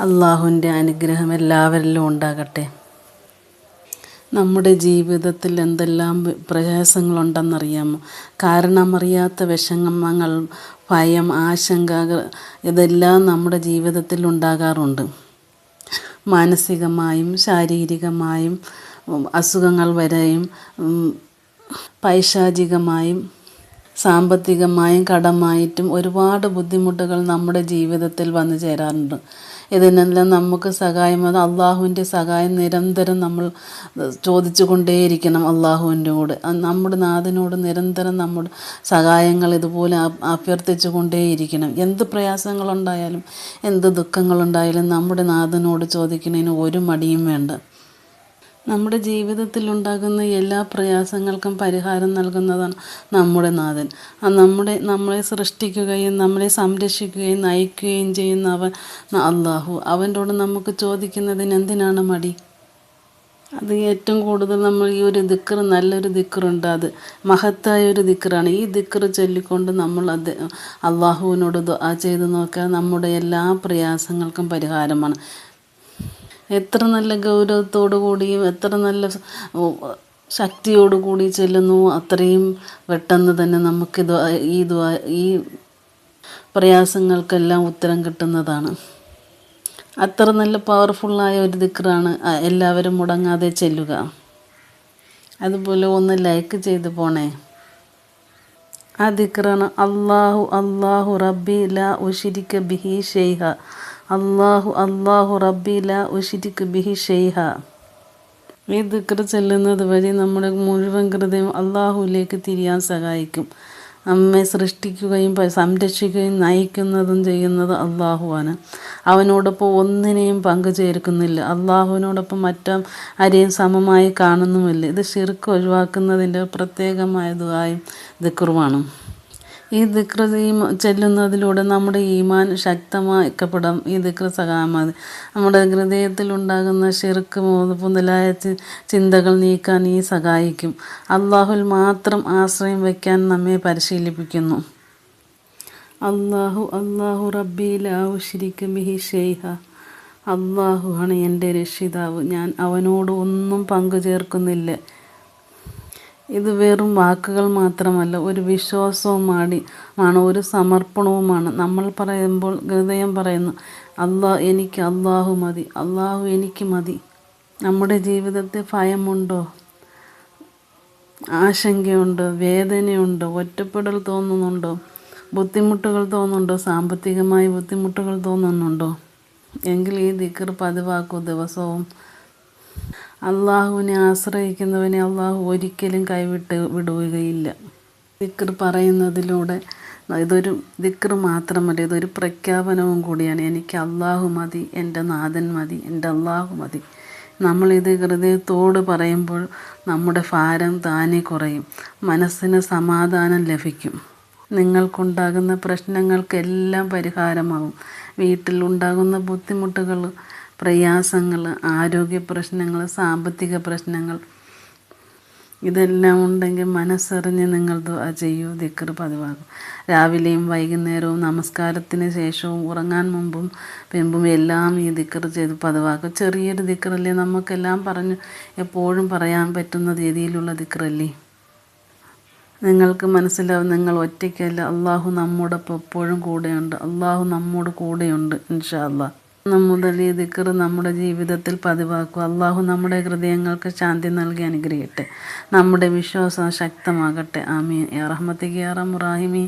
അള്ളാഹുവിൻ്റെ അനുഗ്രഹം എല്ലാവരിലും ഉണ്ടാകട്ടെ. നമ്മുടെ ജീവിതത്തിൽ എന്തെല്ലാം പ്രയാസങ്ങളുണ്ടെന്നറിയാമോ? കാരണമറിയാത്ത വിഷമങ്ങൾ, ഭയം, ആശങ്ക ഇതെല്ലാം നമ്മുടെ ജീവിതത്തിൽ ഉണ്ടാകാറുണ്ട്. മാനസികമായും ശാരീരികമായും അസുഖങ്ങൾ വരെയും പൈശാചികമായും സാമ്പത്തികമായും കടമായിട്ടും ഒരുപാട് ബുദ്ധിമുട്ടുകൾ നമ്മുടെ ജീവിതത്തിൽ വന്നു ചേരാറുണ്ട്. ഇതിനെല്ലാം നമുക്ക് സഹായം അള്ളാഹുവിൻ്റെ സഹായം നിരന്തരം നമ്മൾ ചോദിച്ചു കൊണ്ടേയിരിക്കണം. അള്ളാഹുവിൻ്റെ കൂടെ നമ്മുടെ നാഥനോട് നിരന്തരം നമ്മുടെ സഹായങ്ങൾ ഇതുപോലെ അഭ്യർത്ഥിച്ചു കൊണ്ടേയിരിക്കണം. എന്ത് പ്രയാസങ്ങളുണ്ടായാലും എന്ത് ദുഃഖങ്ങളുണ്ടായാലും നമ്മുടെ നാഥനോട് ചോദിക്കുന്നതിന് ഒരു മടിയും വേണ്ട. നമ്മുടെ ജീവിതത്തിലുണ്ടാകുന്ന എല്ലാ പ്രയാസങ്ങൾക്കും പരിഹാരം നൽകുന്നതാണ് നമ്മുടെ നാഥൻ. നമ്മളെ സൃഷ്ടിക്കുകയും നമ്മളെ സംരക്ഷിക്കുകയും നയിക്കുകയും ചെയ്യുന്ന അവൻ അള്ളാഹു. അവനോട് നമുക്ക് ചോദിക്കുന്നതിന് എന്തിനാണ് മടി? അത് ഏറ്റവും കൂടുതൽ നമ്മൾ ഈ ഒരു ദിക്ർ, നല്ലൊരു ദിക്റുണ്ട്, അത് മഹത്തായ ഒരു ദിക്റാണ്. ഈ ദിക്ർ ചൊല്ലിക്കൊണ്ട് നമ്മൾ അള്ളാഹുവിനോട് ദുആ ചെയ്ത് നോക്കുക. നമ്മുടെ എല്ലാ പ്രയാസങ്ങൾക്കും പരിഹാരമാണ്. എത്ര നല്ല ഗൗരവത്തോടു കൂടിയും എത്ര നല്ല ശക്തിയോടു കൂടി ചെല്ലുന്നു, അത്രയും പെട്ടെന്ന് തന്നെ നമുക്ക് ഈ പ്രയാസങ്ങൾക്കെല്ലാം ഉത്തരം കിട്ടുന്നതാണ്. അത്ര നല്ല പവർഫുള്ളായ ഒരു ദിക്റാണ്. എല്ലാവരും മുടങ്ങാതെ ചെല്ലുക. അതുപോലെ ഒന്ന് ലൈക്ക് ചെയ്ത് പോണേ. ആ ദിക്റാണ് അല്ലാഹു അല്ലാഹു റബ്ബി ലാ ഉശ്രിക ബിഹി ഷൈഅ. അല്ലാഹു അല്ലാഹു റബ്ബി ലാ ഉശ്രിക ബിഹി ഷൈഅ. ഈ ദിക്ർ ചെല്ലുന്നത് വഴി നമ്മുടെ മുഴുവൻ ഹൃദയം അള്ളാഹുവിലേക്ക് തിരിയാൻ സഹായിക്കും. നമ്മെ സൃഷ്ടിക്കുകയും സംരക്ഷിക്കുകയും നയിക്കുന്നതും ചെയ്യുന്നത് അള്ളാഹുവാണ്. അവനോടൊപ്പം ഒന്നിനെയും പങ്കുചേർക്കുന്നില്ല. അള്ളാഹുവിനോടൊപ്പം ആരെയും സമമായി കാണുന്നുമില്ല. ഇത് ശിർക്ക് ഒഴിവാക്കുന്നതിൻ്റെ പ്രത്യേകമായ ദുആയും ദിക്റുമാണ്. ഈ ദിക്ർ ചെല്ലുന്നതിലൂടെ നമ്മുടെ ഈമാൻ ശക്തമാക്കപ്പെടും. ഈ ദിക്ർ സഹായമാണ് നമ്മുടെ ഹൃദയത്തിലുണ്ടാകുന്ന ശിർക്ക് മുതലായ ചിന്തകൾ നീക്കാൻ ഈ സഹായിക്കും. അള്ളാഹുൽ മാത്രം ആശ്രയം വയ്ക്കാൻ നമ്മെ പരിശീലിപ്പിക്കുന്നു. അല്ലാഹു അല്ലാഹു റബ്ബി ലാ ഉശ്രിക ബിഹി ഷൈഅ. അള്ളാഹു ആണ് എൻ്റെ രക്ഷിതാവ്, ഞാൻ അവനോട് ഒന്നും പങ്കു ചേർക്കുന്നില്ല. ഇത് വെറും വാക്കുകൾ മാത്രമല്ല, ഒരു വിശ്വാസവുമാണ്, ഒരു സമർപ്പണവുമാണ്. നമ്മൾ പറയുമ്പോൾ ഹൃദയം പറയുന്നു, എനിക്ക് അള്ളാഹു മതി, അള്ളാഹു എനിക്ക് മതി. നമ്മുടെ ജീവിതത്തിൽ ഭയമുണ്ടോ? ആശങ്കയുണ്ടോ? വേദനയുണ്ടോ? ഒറ്റപ്പെടൽ തോന്നുന്നുണ്ടോ? ബുദ്ധിമുട്ടുകൾ തോന്നുന്നുണ്ടോ? സാമ്പത്തികമായി ബുദ്ധിമുട്ടുകൾ തോന്നുന്നുണ്ടോ? എങ്കിൽ ഈ ദിക്ർ പതിവാക്കൂ ദിവസവും. അള്ളാഹുവിനെ ആശ്രയിക്കുന്നവനെ അള്ളാഹു ഒരിക്കലും വിടുകയില്ല. ദിക്ർ പറയുന്നതിലൂടെ ഇതൊരു ദിക്ർ മാത്രമല്ല, ഇതൊരു പ്രഖ്യാപനവും കൂടിയാണ്. എനിക്ക് അള്ളാഹു മതി, എൻ്റെ നാഥൻ മതി, എൻ്റെ അള്ളാഹു മതി. നമ്മളിത് ഹൃദയത്തോട് പറയുമ്പോൾ നമ്മുടെ ഭാരം താനെ കുറയും, മനസ്സിന് സമാധാനം ലഭിക്കും. നിങ്ങൾക്കുണ്ടാകുന്ന പ്രശ്നങ്ങൾക്കെല്ലാം പരിഹാരമാകും. വീട്ടിലുണ്ടാകുന്ന ബുദ്ധിമുട്ടുകൾ, പ്രയാസങ്ങൾ, ആരോഗ്യ പ്രശ്നങ്ങൾ, സാമ്പത്തിക പ്രശ്നങ്ങൾ ഇതെല്ലാം ഉണ്ടെങ്കിൽ മനസ്സറിഞ്ഞ് നിങ്ങൾ ദുആ ചെയ്യൂ, ദിക്ർ പതിവാകും. രാവിലെയും വൈകുന്നേരവും നമസ്കാരത്തിന് ശേഷവും ഉറങ്ങാൻ മുമ്പും എല്ലാം ഈ ദിക്ർ ചെയ്ത് പതിവാക്കും. ചെറിയൊരു ദിക്റല്ലേ, നമുക്കെല്ലാം എപ്പോഴും പറയാൻ പറ്റുന്ന രീതിയിലുള്ള ദിക്റല്ലേ. നിങ്ങൾക്ക് മനസ്സിലാവും, നിങ്ങൾ ഒറ്റയ്ക്കല്ല. അള്ളാഹു നമ്മോടൊപ്പം എപ്പോഴും കൂടെയുണ്ട്. അള്ളാഹു നമ്മോട് കൂടെയുണ്ട്. ഇൻഷാ അല്ലാഹ് മുതൽ ഈ ദിക്ർ നമ്മുടെ ജീവിതത്തിൽ പതിവാക്കുക. അള്ളാഹു നമ്മുടെ ഹൃദയങ്ങൾക്ക് ശാന്തി നൽകി അനുഗ്രഹിക്കട്ടെ. നമ്മുടെ വിശ്വാസം ശക്തമാകട്ടെ. ആമീൻ. യാ റഹ്മത്തിക യാ റഹ്മാൻ റഹീമീൻ.